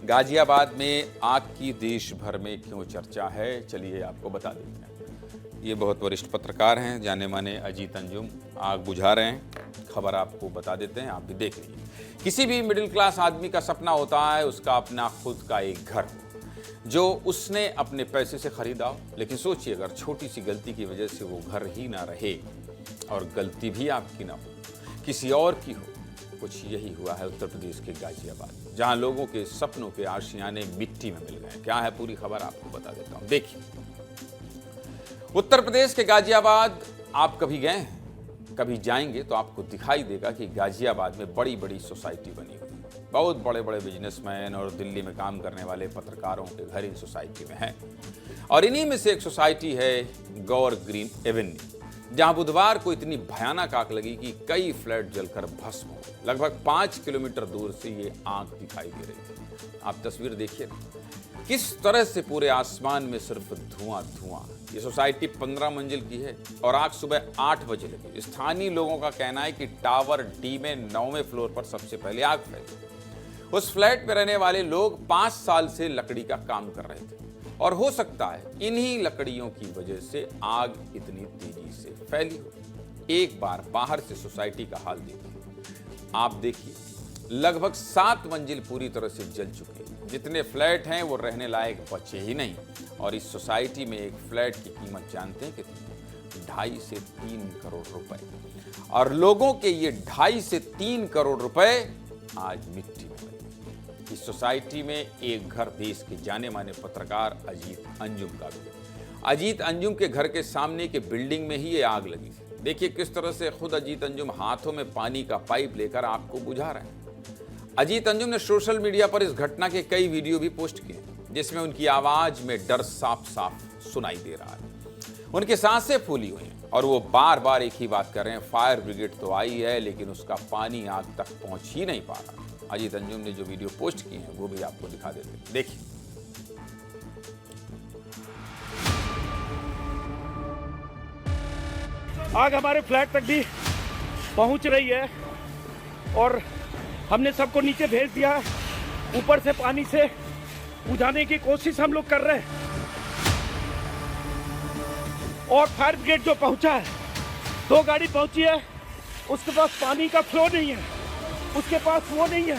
गाजियाबाद में आग की देश भर में क्यों चर्चा है, चलिए आपको बता देते हैं। ये बहुत वरिष्ठ पत्रकार हैं, जाने माने अजीत अंजुम आग बुझा रहे हैं। खबर आपको बता देते हैं, आप भी देख लीजिए। किसी भी मिडिल क्लास आदमी का सपना होता है उसका अपना खुद का एक घर जो उसने अपने पैसे से खरीदा हो। लेकिन सोचिए, अगर छोटी सी गलती की वजह से वो घर ही ना रहे और गलती भी आपकी ना हो, किसी और की हो। कुछ यही हुआ है उत्तर प्रदेश के गाजियाबाद, जहां लोगों के सपनों के आशियाने मिट्टी में मिल गए। क्या है पूरी खबर, आपको बता देता हूं, देखिए। उत्तर प्रदेश के गाजियाबाद आप कभी गए हैं, कभी जाएंगे तो आपको दिखाई देगा कि गाजियाबाद में बड़ी बड़ी सोसाइटी बनी हुई है। बहुत बड़े बड़े बिजनेसमैन और दिल्ली में काम करने वाले पत्रकारों के घर इन सोसाइटी में हैं। और इन्हीं में से एक सोसाइटी है गौर ग्रीन एवेन्यू, जहां बुधवार को इतनी भयानक आग लगी कि कई फ्लैट जलकर भस्म हो गए। लगभग 5 किलोमीटर दूर से ये आग दिखाई दे रही थी। आप तस्वीर देखिए किस तरह से पूरे आसमान में सिर्फ धुआं धुआं। ये सोसाइटी 15 मंजिल की है और आग सुबह 8 बजे लगी। स्थानीय लोगों का कहना है कि टावर डी में 9वें फ्लोर पर सबसे पहले आग फैली। उस फ्लैट में रहने वाले लोग 5 साल से लकड़ी का काम कर रहे थे और हो सकता है इन्हीं लकड़ियों की वजह से आग इतनी तेजी से फैली हो। एक बार बाहर से सोसाइटी का हाल देखिए। आप देखिए, लगभग 7 मंजिल पूरी तरह से जल चुकी है। जितने फ्लैट हैं वो रहने लायक बचे ही नहीं। और इस सोसाइटी में एक फ्लैट की कीमत जानते हैं कितनी? 2.5 से 3 करोड़ रुपए। और लोगों के ये 2.5 से 3 करोड़ रुपए आज मिट्टी में मिले। इस सोसाइटी में एक घर देश के जाने माने पत्रकार अजीत अंजुम का भी। अजीत अंजुम के घर के सामने के बिल्डिंग में ही ये आग लगी थी। देखिए किस तरह से खुद अजीत अंजुम हाथों में पानी का पाइप लेकर आग को बुझा रहे हैं। अजीत अंजुम ने सोशल मीडिया पर इस घटना के कई वीडियो भी पोस्ट किए, जिसमें उनकी आवाज में डर साफ साफ सुनाई दे रहा है। उनकी सांसें फूली हुई हैं और वो बार बार एक ही बात कर रहे हैं, फायर ब्रिगेड तो आई है लेकिन उसका पानी आग तक पहुंच ही नहीं पा रहा। अजीत अंजुम ने जो वीडियो पोस्ट किए हैं वो भी आपको दिखा देते हैं, देखिए। आग हमारे फ्लैट तक भी पहुंच रही है और हमने सबको नीचे भेज दिया है। ऊपर से पानी से बुझाने की कोशिश हम लोग कर रहे हैं। और फायर ब्रिगेड जो पहुंचा है, 2 गाड़ी पहुंची है, उसके पास पानी का फ्लो नहीं है, उसके पास वो नहीं है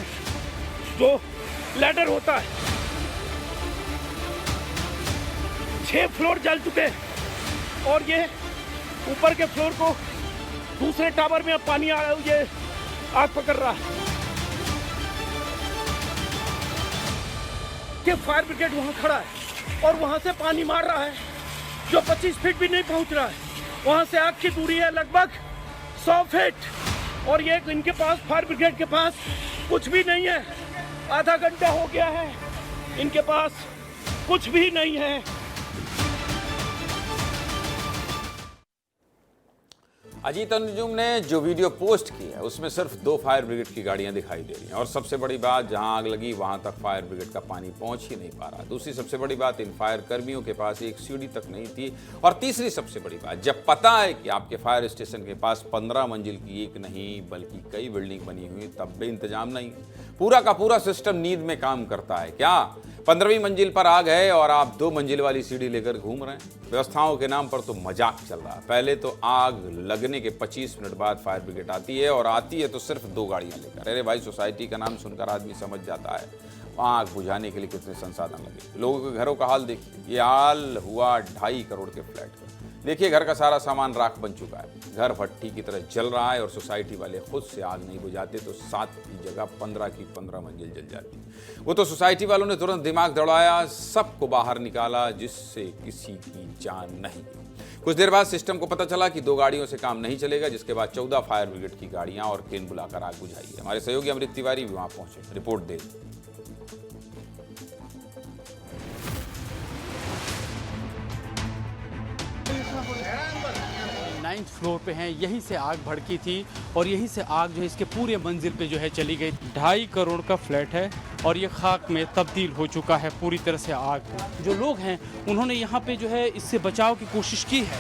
जो लैडर होता है। 6 फ्लोर जल चुके हैं और ये ऊपर के फ्लोर को दूसरे टावर में अब पानी ये आग पकड़ रहा है। कि फायर ब्रिगेड वहां खड़ा है और वहां से पानी मार रहा है जो 25 फीट भी नहीं पहुंच रहा है। वहां से आग की दूरी है लगभग 100 फीट और ये इनके पास, फायर ब्रिगेड के पास कुछ भी नहीं है। आधा घंटा हो गया है, इनके पास कुछ भी नहीं है। अजीत अंजुम ने जो वीडियो पोस्ट की है उसमें सिर्फ 2 फायर ब्रिगेड की गाड़ियां दिखाई दे रही हैं। और सबसे बड़ी बात, जहां आग लगी वहां तक फायर ब्रिगेड का पानी पहुंच ही नहीं पा रहा। दूसरी सबसे बड़ी बात, इन फायर कर्मियों के पास एक सीढ़ी तक नहीं थी। और तीसरी सबसे बड़ी बात, जब पता है कि आपके फायर स्टेशन के पास 15 मंजिल की एक नहीं बल्कि कई बिल्डिंग बनी हुई, तब भी इंतजाम नहीं। पूरा का पूरा सिस्टम नींद में काम करता है क्या? 15वीं मंजिल पर आग है और आप 2 मंजिल वाली सीढ़ी लेकर घूम रहे हैं। व्यवस्थाओं के नाम पर तो मजाक चल रहा है। पहले तो आग लगने के 25 मिनट बाद फायर ब्रिगेड आती है और आती है तो सिर्फ 2 गाड़ियां लेकर। अरे भाई, सोसाइटी का नाम सुनकर आदमी समझ जाता है वहाँ आग बुझाने के लिए कितने संसाधन लगे। लोगों के घरों का हाल देखिए। ये हाल हुआ 2.5 करोड़ के फ्लैट का। देखिए, घर का सारा सामान राख बन चुका है। घर भट्टी की तरह जल रहा है और सोसाइटी वाले खुद से आग नहीं बुझाते तो 7 की जगह 15 की 15 मंजिल जल जाती। वो तो सोसाइटी वालों ने तुरंत दिमाग दौड़ाया, सबको बाहर निकाला, जिससे किसी की जान नहीं गई। कुछ देर बाद सिस्टम को पता चला कि 2 गाड़ियों से काम नहीं चलेगा, जिसके बाद 14 फायर ब्रिगेड की गाड़ियां और क्रेन बुलाकर आग बुझाई। हमारे सहयोगी अमृत तिवारी भी वहां पहुंचे, रिपोर्ट दे। 9th फ्लोर पे हैं, यहीं से आग भड़की थी और यहीं से आग जो है इसके पूरे मंजिल पे जो है चली गई। 2.5 करोड़ का फ्लैट है और ये खाक में तब्दील हो चुका है पूरी तरह से आग। जो लोग हैं उन्होंने यहाँ पे जो है इससे बचाव की कोशिश की है।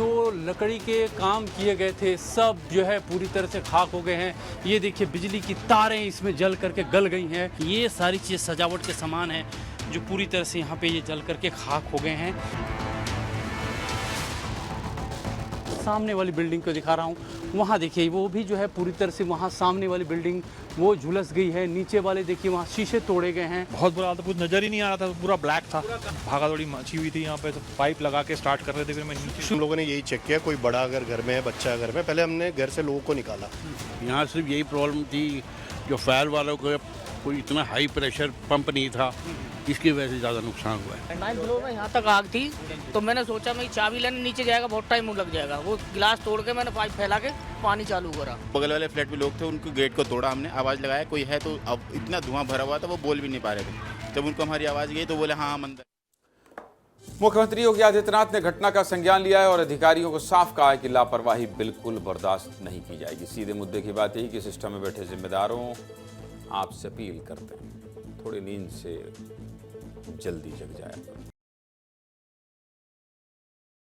जो लकड़ी के काम किए गए थे सब जो है पूरी तरह से खाक हो गए हैं। ये देखिए बिजली की तारें इसमें जल करके गल गई हैं। ये सारी चीज़ सजावट के सामान हैं जो पूरी तरह से यहाँ पे ये जल करके खाक हो गए हैं। सामने वाली बिल्डिंग को दिखा रहा हूँ, वहाँ देखिए वो भी जो है पूरी तरह से वहाँ सामने वाली बिल्डिंग वो झुलस गई है। नीचे वाले देखिए वहाँ शीशे तोड़े गए हैं। बहुत बुरा हाल था, कुछ नज़र ही नहीं आ रहा था, पूरा ब्लैक था। भागा दौड़ी मची हुई थी यहाँ पे, तो पाइप लगा के स्टार्ट कर रहे थे। फिर मैं नीचे हम लोगों ने यही चेक किया, कोई बड़ा अगर घर में है, बच्चा घर में, पहले हमने घर से लोगों को निकाला। यहाँ सिर्फ यही प्रॉब्लम थी, जो फायर वालों को कोई इतना हाई प्रेशर पंप नहीं था, इसकी वजह से ज़्यादा नुकसान हुआ है। 9th फ्लोर में यहाँ तक आग थी, तो मैंने सोचा मैं चाबी लेने नीचे जाएगा, बहुत टाइम लग जाएगा। वो गिलास तोड़ के मैंने पाइप फैला के पानी चालू करा। बगल वाले फ्लैट में लोग थे, उनको गेट को तोड़ा हमने, आवाज़ लगाया कोई है, तो अब इतना धुआं भरा हुआ था वो बोल भी नहीं पा रहे थे। जब उनको हमारी आवाज़ गई तो बोले हाँ हम अंदर। मुख्यमंत्री योगी आदित्यनाथ ने घटना का संज्ञान लिया है और अधिकारियों को साफ कहा है कि लापरवाही बिल्कुल बर्दाश्त नहीं की जाएगी। सीधे मुद्दे की बात यही कि सिस्टम में बैठे जिम्मेदारों आपसे अपील करते हैं, थोड़ी नींद से जल्दी जग जाया करो।